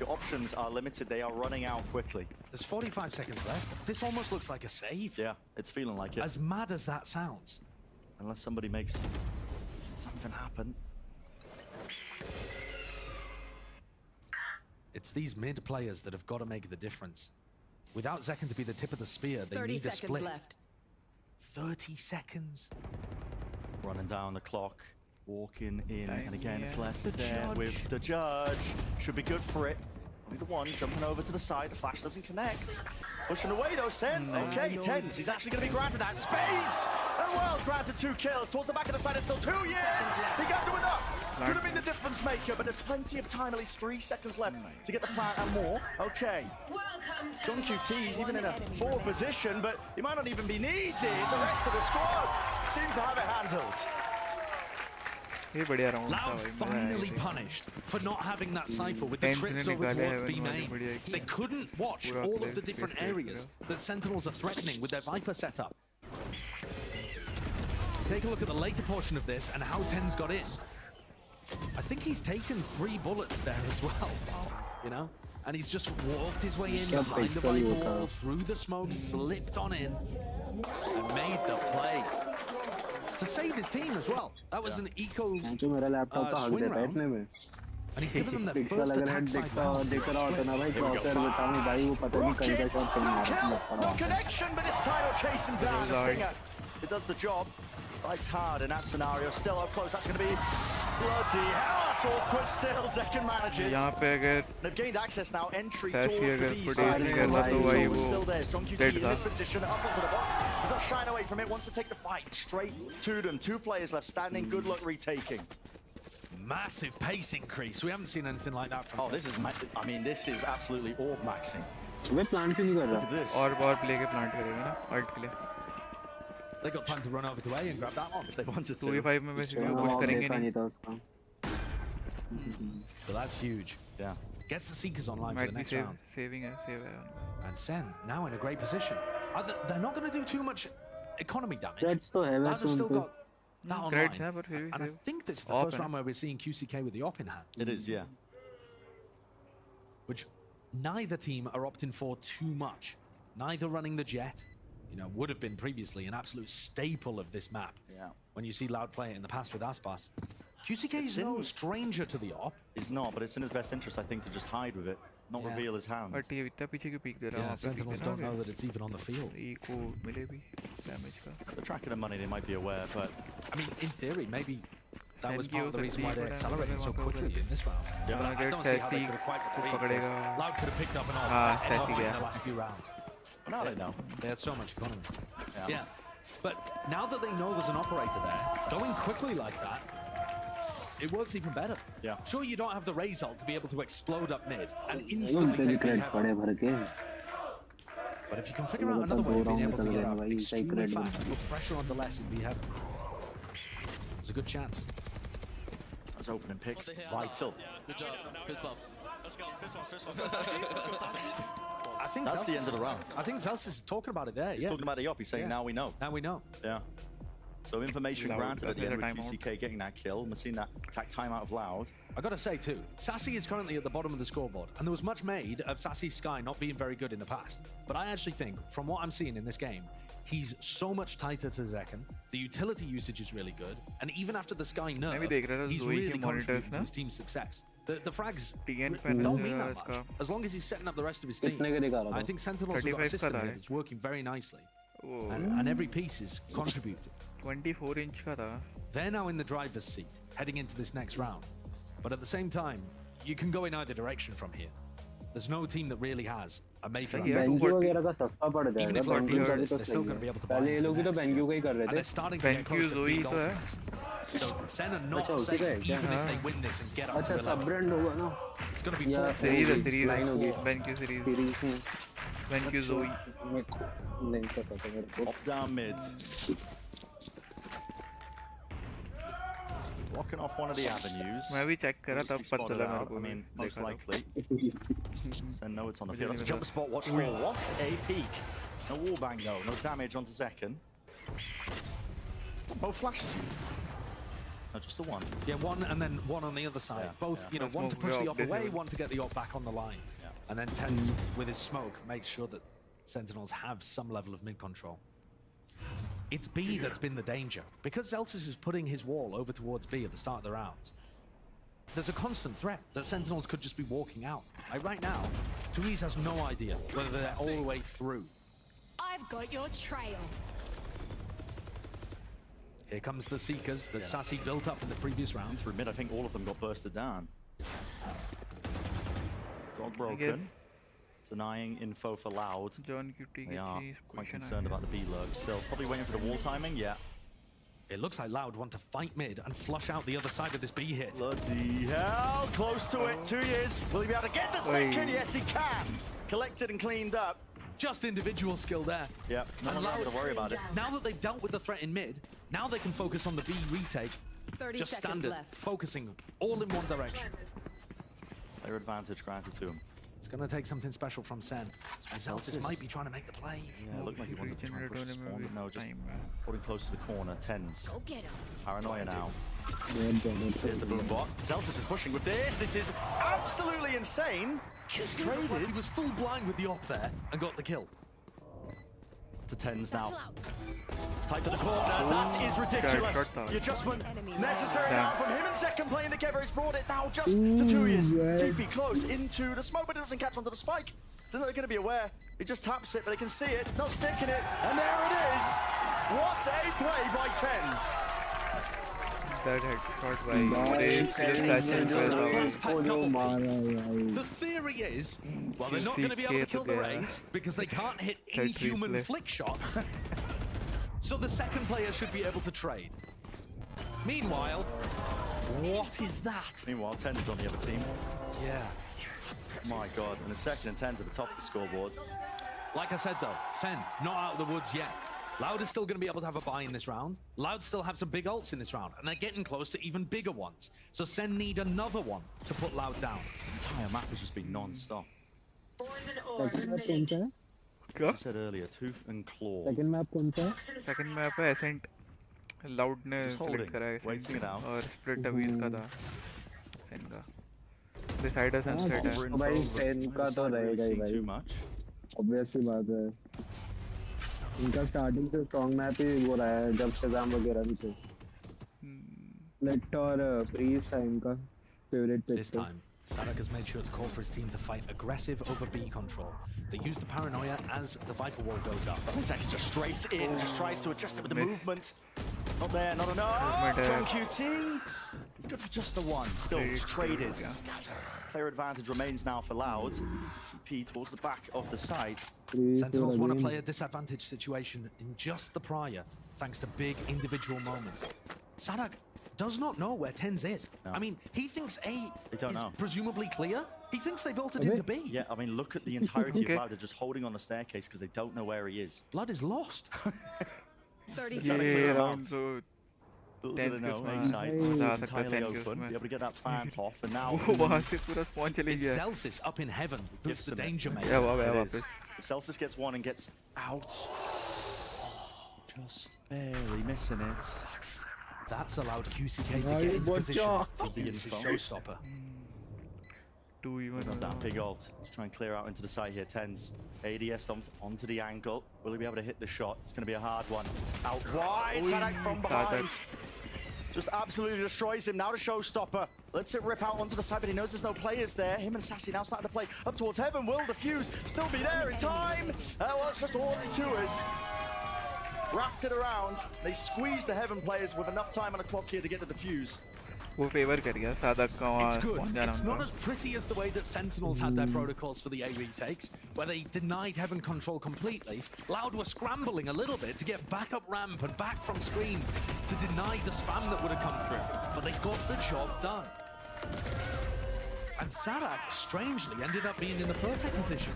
your options are limited. They are running out quickly. There's 45 seconds left. This almost looks like a save. Yeah, it's feeling like it. As mad as that sounds. Unless somebody makes something happen. It's these mid players that have got to make the difference. Without Zekken to be the tip of the spear, they need a split. 30 seconds. Running down the clock. Walking in, and again, it's less there with the judge. Should be good for it. Only the one jumping over to the side. The flash doesn't connect. Pushing away though, Sen. Okay, 10s. He's actually going to be granted that space. And well, granted 2 kills. Towards the back of the side, it's still 2 years. He can't do enough. Could have been the difference maker, but there's plenty of time, at least 3 seconds left to get the plant and more. Okay. John QT's even in a forward position, but he might not even be needed. The rest of the squad seems to have it handled. Loud finally punished for not having that cypher with the trips over towards B main. They couldn't watch all of the different areas that Sentinels are threatening with their Viper setup. Take a look at the later portion of this and how 10's got in. I think he's taken 3 bullets there as well, you know? And he's just walked his way in behind the Viper wall, through the smoke, slipped on in, and made the play. To save his team as well. That was an eco swing round. And he's given them their first attack side round. No connection, but this time he'll chase him down. The Stinger, it does the job. Fights hard in that scenario. Still up close. That's going to be bloody hell. That's awkward still. Zekken manages. They've gained access now. Entry towards the B side. Still there. John QT in this position. Up onto the box. He's not shying away from it. Wants to take the fight straight to them. 2 players left standing. Good luck retaking. Massive pace increase. We haven't seen anything like that from this is, I mean, this is absolutely orb maxing. Look at this. They got time to run over to A and grab that one if they wanted to. 2v5 में basically push करेंगे नहीं. So that's huge. Yeah. Gets the Seekers online for the next round. Save. And Sen now in a great position. They're not going to do too much economy damage. That's still got that online. And I think this is the first round where we're seeing QCK with the op in hand. It is, yeah. Which neither team are opting for too much. Neither running the jet. You know, would have been previously an absolute staple of this map. Yeah. When you see Loud play it in the past with Aspas. QCK is no stranger to the op. He's not, but it's in his best interest, I think, to just hide with it, not reveal his hand. Yeah, Sentinels don't know that it's even on the field. The tracking of money, they might be aware, but... I mean, in theory, maybe that was part of the reason why they accelerated so quickly in this round. Yeah. But I don't see how they could have quite repeated. Loud could have picked up an op in the last few rounds. Now they know. They had so much economy. Yeah. But now that they know there's an operator there, going quickly like that, it works even better. Yeah. Sure, you don't have the Raze ult to be able to explode up mid and instantly take mid heaven. But if you can figure out another way of being able to get out extremely fast and put pressure onto less and be heaven, there's a good chance. Those opening picks, vital. Good job. Fist bump. Let's go. I think that's the end of the round. I think Zelsis is talking about it there. He's talking about the op. He's saying, now we know. Now we know. Yeah. So information granted at the end with QCK getting that kill. We've seen that attack timeout of Loud. I gotta say too, Sassy is currently at the bottom of the scoreboard, and there was much made of Sassy's Sky not being very good in the past. But I actually think, from what I'm seeing in this game, he's so much tighter to Zekken, the utility usage is really good, and even after the Sky nerf, he's really contributing to his team's success. The frags don't mean that much, as long as he's setting up the rest of his team. I think Sentinels have got a system here that's working very nicely, and every piece is contributing. 24-inch ka tha. They're now in the driver's seat, heading into this next round. But at the same time, you can go in either direction from here. There's no team that really has a major advantage. Even if Lord loses this, they're still going to be able to buy into the next. And they're starting to get close to big ultimates. So Sen are not safe even if they win this and get up to 11. It's going to be 4 series BenQ Zoe. Up down mid. Blocking off one of the avenues. मैं भी check करा तब पता चला मेरे को. I mean, most likely. Sen know it's on the field. That's a jump spot. Watch for what a peak. No wallbang though. No damage onto Zekken. Both flashes used. No, just the one. Yeah, one and then one on the other side. Yeah, Both, you know, one to push the op away, one to get the op back on the line. Yeah. And then Tens with his smoke makes sure that Sentinels have some level of mid control. It's B that's been the danger. Because Zelsis is putting his wall over towards B at the start of the rounds, there's a constant threat that Sentinels could just be walking out. Like right now, Tuiz has no idea whether they're all the way through. I've got your trail. Here comes the Seekers that Sassy built up in the previous round. Through mid, I think all of them got bursted down. Dog broken. Denying info for Loud. They are quite concerned about the B lurk still. Probably waiting for the wall timing, yeah. It looks like Loud want to fight mid and flush out the other side of this B hit. Bloody hell, close to it. 2 years. Will he be able to get the second? Yes, he can. Collected and cleaned up. Just individual skill there. Yeah, no one's having to worry about it. Now that they've dealt with the threat in mid, now they can focus on the B retake. 30 just seconds standard, left. focusing all in one direction. Their advantage granted to him. It's going to take something special from Sen. Zelsis might be trying to make the play. Yeah, it looked like he wanted to try and push the spawn, but no, just putting close to the corner. Tens. Go get him. Paranoia now. Here's the boom bot. Zelsis is pushing with this. This is absolutely insane. Just traded. He was full blind with the op there and got the kill. To Tens now. Tight to the corner. That is ridiculous. The adjustment necessary now from him in second playing together. He's brought it now just to 2 years. TP close into the smoke, but it doesn't catch onto the spike. They're not going to be aware. He just taps it, but they can see it. Not sticking it. And there it is. What a play by Tens. That headshot by The theory is, well, they're not going to be able to kill the Rays because they can't hit inhuman flick shots. So the second player should be able to trade. Meanwhile, what is that? Meanwhile, Tens is on the other team. Yeah. My God, and the second and Tens at the top of the scoreboard. Like I said though, Sen, not out of the woods yet. Loud is still going to be able to have a buy in this round. Loud still have some big ults in this round, and they're getting close to even bigger ones. So Sen need another one to put Loud down. This entire map has just been non-stop. क्या? I said earlier, tooth and claw. Second map कौन सा? Second map है Ascent. Loud ने select करा है waiting it out. और split अभी इसका था. Ascent का. Decide Ascent set है. भाई Ascent का तो रहेगा ही भाई. Too much. Obviously बात है. इनका starting से strong map ही वो रहा है जब Shazam वगैरह भी थे. Lecter और Priest है इनका favorite pick. This time, Sadak has made sure to call for his team to fight aggressive over B control. They use the paranoia as the Viper wall goes up. It's actually just straight in, just tries to adjust it with the movement. Not there, not enough. John QT. It's good for just the one. Still traded. Player advantage remains now for Loud. TP towards the back of the side. Sentinels want to play a disadvantage situation in just the prior, thanks to big individual moments. Sadak does not know where Tens is. No. I mean, he thinks A is know. presumably clear. He thinks they've ulted into B. Yeah, I mean, look at the entirety of Loud. They're just holding on the staircase because they don't know where he is. Blood is lost. 30 seconds. So Little did I know, A side entirely open, be able to get that plant off, and now it's Celsius up in heaven, who's the danger maker. If Celsius gets one and gets out, just barely missing it. That's allowed QCK to get into position to be the showstopper. 2 even. That big ult. Let's try and clear out into the side here. Tens. ADS dumped onto the angle. Will he be able to hit the shot? It's going to be a hard one. Out wide. Sadak from behind. Just absolutely destroys him. Now the showstopper. Lets it rip out onto the side, but he knows there's no players there. Him and Sassy now starting to play up towards heaven. Will the fuse still be there in time? Well, it's just all to tours. Wrapped it around. They squeeze the heaven players with enough time on the clock here to get the defuse. वो favour कर गया सादक का It's good. It's not as pretty as the way that Sentinels had their protocols for the A retakes, where they denied heaven control completely. Loud were scrambling a little bit to get back up ramp and back from screens to deny the spam that would have come through, but they got the job done. And Sadak, strangely, ended up being in the perfect position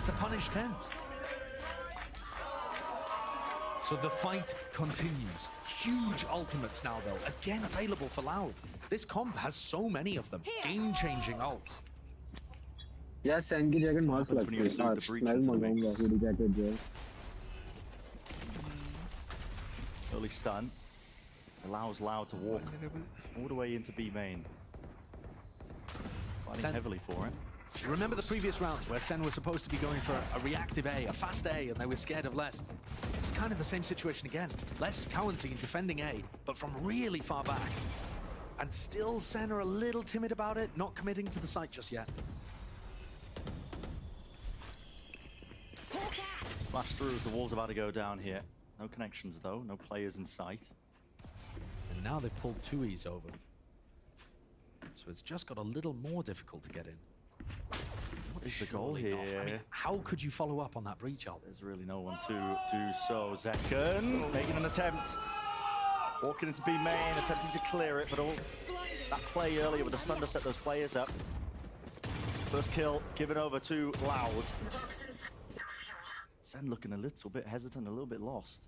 to punish Tens. So the fight continues. Huge ultimates now, though, again available for Loud. This comp has so many of them. Game-changing ults. Yeah, Sen की जगह मस्त लगती है. मैं मंगाऊंगा पूरी jacket जो है. Early stun allows Loud to walk all the way into B main. Fighting heavily for it. You remember the previous rounds where Sen was supposed to be going for a reactive A, a fast A, and they were scared of less? It's kind of the same situation again. Less Cowanseen defending A, but from really far back. And still Sen are a little timid about it, not committing to the site just yet. Flash through as the wall's about to go down here. No connections though, no players in sight. And now they've pulled 2Es over. So it's just got a little more difficult to get in. What is the goal here? I mean, how could you follow up on that breach ult? There's really no one to do so. Zekken making an attempt. Walking into B main, attempting to clear it, but all that play earlier with the stun to set those players up. First kill given over to Loud. Sen looking a little bit hesitant, a little bit lost.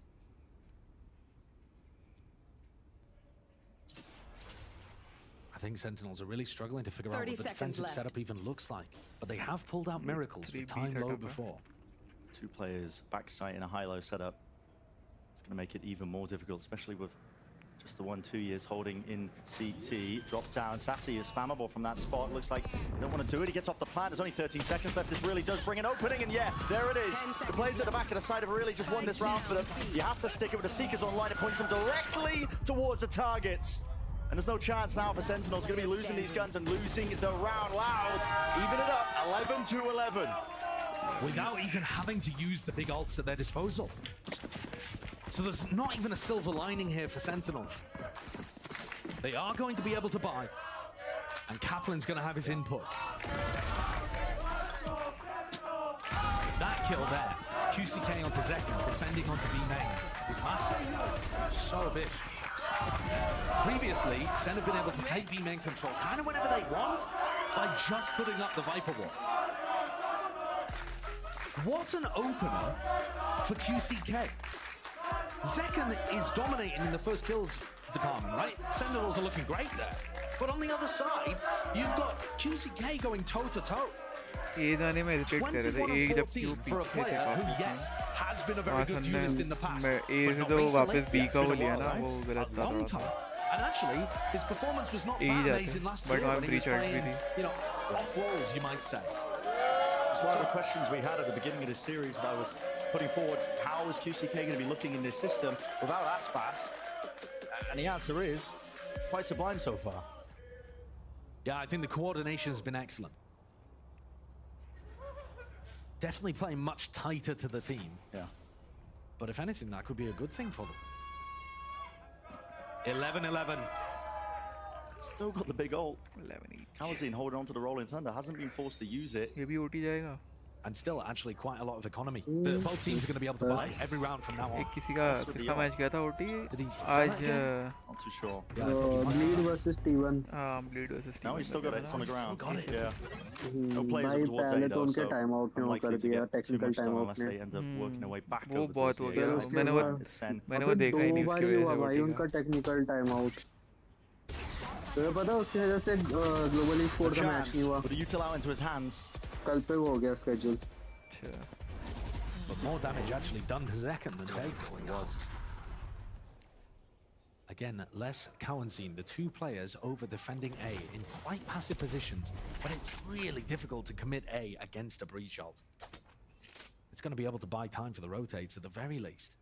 I think Sentinels are really struggling to figure out what the defensive setup even looks like. But they have pulled out miracles with time low before. 2 players backside in a high-low setup. It's going to make it even more difficult, especially with just the 1-2 years holding in CT. Drop down. Sassy is spammable from that spot. Looks like they don't want to do it. He gets off the plant. There's only 13 seconds left. This really does bring an opening. And yeah, there it is. The players at the back of the side have really just won this round for them. You have to stick it with the Seekers online. It points them directly towards the targets. And there's no chance now for Sentinels. Going to be losing these guns and losing the round. Loud. Even it up. 11-11. Without even having to use the big ults at their disposal. So there's not even a silver lining here for Sentinels. They are going to be able to buy. And Kaplan's going to have his input. That kill there. QCK onto Zekken, defending onto B main, is massive. So big. Previously, Sen have been able to take B main control kind of whenever they want by just putting up the Viper wall. What an opener for QCK. Zekken is dominating in the first kills department, right? Sentinels are looking great there. But on the other side, you've got QCK going toe-to-toe. 21-14 for a player who, yes, has been a very good duelist in the past, but not recently. It's been a long time. And actually, his performance was not that amazing last year when he was playing, you know, off roles, you might say. It's one of the questions we had at the beginning of this series that I was putting forward. How is QCK going to be looking in this system without Aspas? And the answer is quite sublime so far. Yeah, I think the coordination has been excellent. Definitely playing much tighter to the team. Yeah. But if anything, that could be a good thing for them. 11-11. Still got the big ult. 11. Cowanseen holding on to the Rolling Thunder, hasn't been forced to use it. And still actually quite a lot of economy. Both teams are going to be able to buy every round from now on. Did he Not too sure. Yeah, Bleed versus T1. Bleed versus T1. No, he's still got it. It's on the ground. Got it. Yeah. No players up towards A though, so unlikely to get too much done unless they end up working their way back over towards the A side. It's Sen. मैंने देखा ही नहीं उसकी वजह से भाई उनका technical time out तो पता उसकी वजह से ग्लोबली स्कोर का मैच नहीं हुआ with the util out into his hands. कल पे वो हो गया schedule. But more damage actually done to Zekken than Jake. It was. Again, less Cowanzine, the two players over defending A in quite passive positions, but it's really difficult to commit A against a breach ult. It's going to be able to buy time for the rotates at the very least.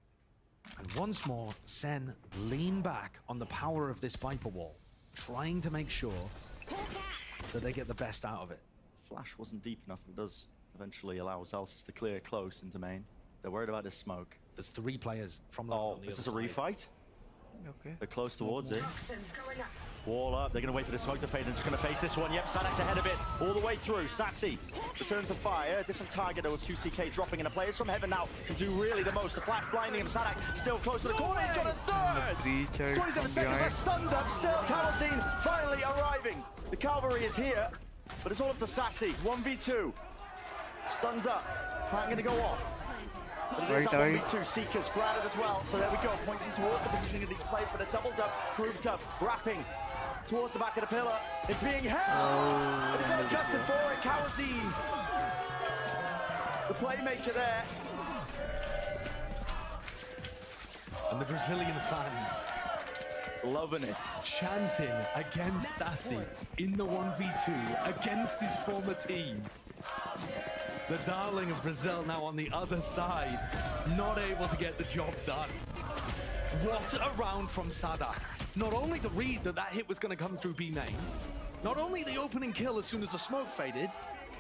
And once more, Sen lean back on the power of this Viper wall, trying to make sure that they get the best out of it. Flash wasn't deep enough, and does eventually allow Zalsis to clear close into main. They're worried about this smoke. There's three players from Oh, is this a refight? Okay. They're close towards it. Wall up. They're going to wait for the smoke to fade and just going to face this one. Yep, Sadak's ahead of it all the way through. Sassy returns to fire. A different target with QCK dropping in. A players from heaven now can do really the most. The flash blinding him. Sadak still close to the corner. He's got a third. 27 seconds left. Stunned up. Still Kalazine finally arriving. The cavalry is here, but it's all up to Sassy. 1v2. Stunned up. Plan going to go off. But it is that 1v2. Seekers grounded as well. So there we go. Pointing towards the positioning of these players, but a doubled up, grouped up, wrapping towards the back of the pillar. It's being held. It is unadjusted for it. Kalazine, the playmaker there. And the Brazilian fans loving it. Chanting against Sassy in the 1v2 against his former team. The darling of Brazil now on the other side, not able to get the job done. What a round from Sadak. Not only the read that hit was going to come through B main, not only the opening kill as soon as the smoke faded,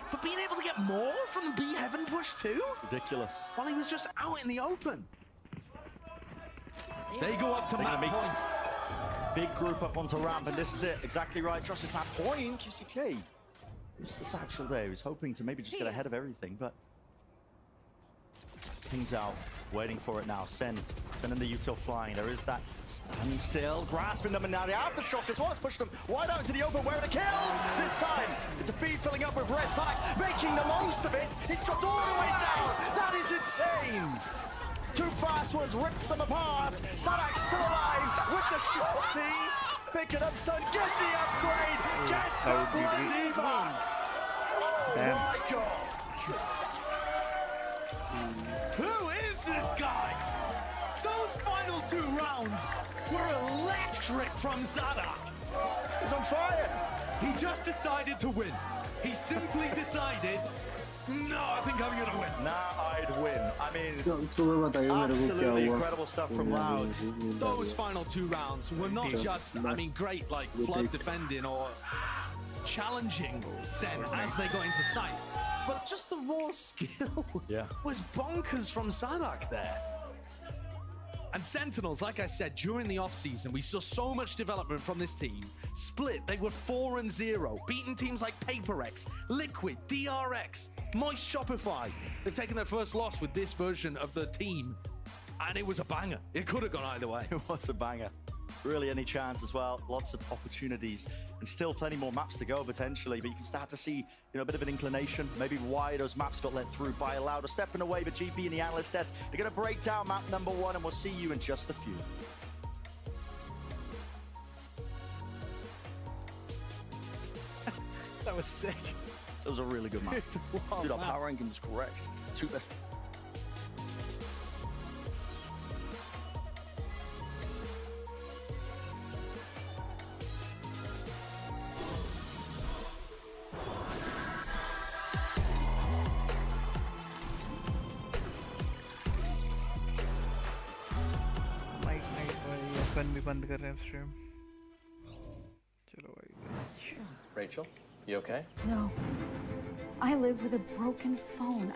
but being able to get more from the B heaven push too? Ridiculous. While he was just out in the open. They go up to map point. Big group up onto ramp, and this is it. Exactly right. Trust his map point. QCK. It's the satchel there. He was hoping to maybe just get ahead of everything, but pings out, waiting for it now. Sen sending the util flying. There is that standstill, grasping them, and now the aftershock as well has pushed them wide out into the open where the kills. This time, it's a feed filling up with red side, making the most of it. It's dropped all the way down. That is insane. Two fast ones rips them apart. Sadak's still alive with the shorty. Pick it up, son. Get the upgrade. Get the bloody back. Oh my God. Who is this guy? Those final two rounds were electric from Sadak. He's on fire. He just decided to win. He simply decided, no, I think I'm gonna win. Now I'd win. I mean, absolutely incredible stuff from Loud. Those final two rounds were not just, I mean, great like flood defending or challenging Sen as they got into sight, but just the raw skill was bonkers from Sadak there. And Sentinels, like I said, during the offseason, we saw so much development from this team. Split, they were 4-0, beating teams like PaperX, Liquid, DRX, Moist Shopify. They've taken their first loss with this version of the team, and it was a banger. It could have gone either way. It was a banger. Really any chance as well. Lots of opportunities and still plenty more maps to go potentially, but you can start to see, a bit of an inclination, maybe why those maps got let through by Louder. Stepping away, but GP and the analyst desk, they're going to break down map number 1, and we'll see you in just a few. That was sick. That was a really good map. Dude, our power ranking was correct. Two best. बंद कर रहे हैं stream चलो भाई Rachel, you okay? No. I live with a broken phone. I